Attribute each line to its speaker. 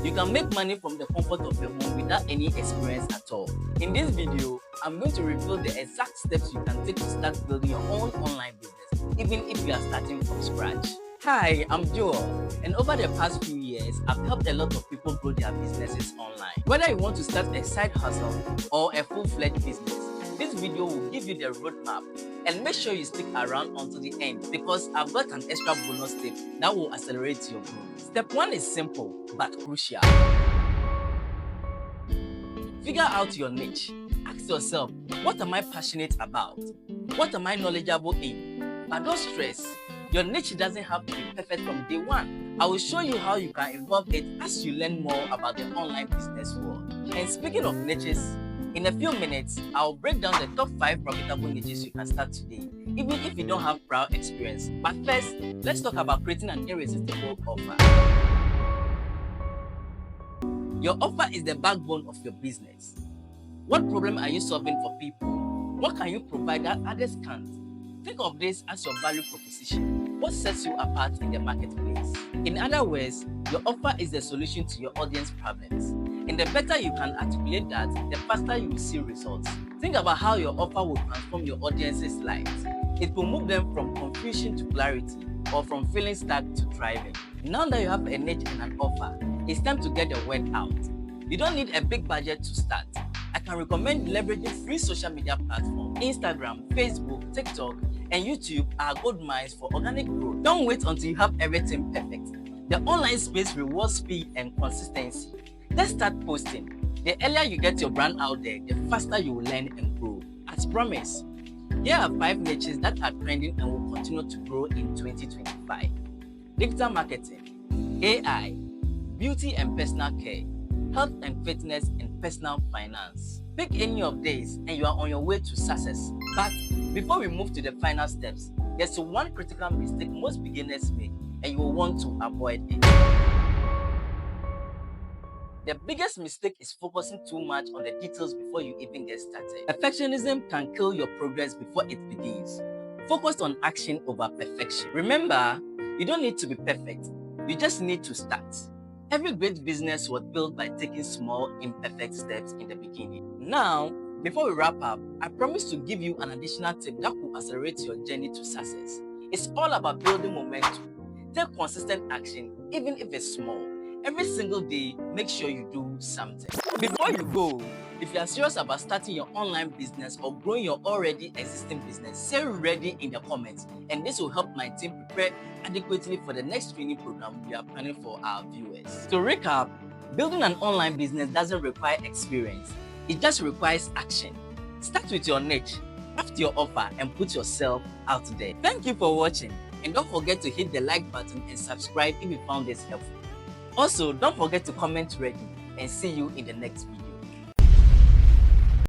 Speaker 1: You can make money from the comfort of your home without any experience at all. In this video, I'm going to reveal the exact steps you can take to start building your own online business, even if you are starting from scratch. Hi, I'm Joel, and over the past few years, I've helped a lot of people grow their businesses online. Whether you want to start a side hustle or a full-fledged business, this video will give you the roadmap, and make sure you stick around until the end because I've got an extra bonus tip that will accelerate your growth. Step 1 is simple but crucial. Figure out your niche. Ask yourself, what am I passionate about? What am I knowledgeable in? But don't stress. Your niche doesn't have to be perfect from day one. I will show you how you can evolve it as you learn more about the online business world. And speaking of niches, in a few minutes, I'll break down the top 5 profitable niches you can start today, even if you don't have prior experience. But first, let's talk about creating an irresistible offer. Your offer is the backbone of your business. What problem are you solving for people? What can you provide that others can't? Think of this as your value proposition. What sets you apart in the marketplace? In other words, your offer is the solution to your audience problems. And the better you can articulate that, the faster you will see results. Think about how your offer will transform your audience's lives. It will move them from confusion to clarity, or from feeling stuck to thriving. Now that you have a niche and an offer, it's time to get the word out. You don't need a big budget to start. I can recommend leveraging free social media platforms. Instagram, Facebook, TikTok, and YouTube are good minds for organic growth. Don't wait until you have everything perfect. The online space rewards speed and consistency. Let's start posting. The earlier you get your brand out there, the faster you will learn and grow. As promised, here are 5 niches that are trending and will continue to grow in 2025. Digital marketing, AI, beauty and personal care, health and fitness, and personal finance. Pick any of these and you are on your way to success. But before we move to the final steps, there's one critical mistake most beginners make and you will want to avoid it. The biggest mistake is focusing too much on the details before you even get started. Perfectionism can kill your progress before it begins. Focus on action over perfection. Remember, you don't need to be perfect. You just need to start. Every great business was built by taking small, imperfect steps in the beginning. Now, before we wrap up, I promise to give you an additional tip that will accelerate your journey to success. It's all about building momentum. Take consistent action, even if it's small. Every single day, make sure you do something. Before you go, if you are serious about starting your online business or growing your already existing business, say ready in the comments, and this will help my team prepare adequately for the next training program we are planning for our viewers. To recap, building an online business doesn't require experience, it just requires action. Start with your niche, craft your offer, and put yourself out there. Thank you for watching, and don't forget to hit the like button and subscribe if you found this helpful. Also, don't forget to comment ready, and see you in the next video.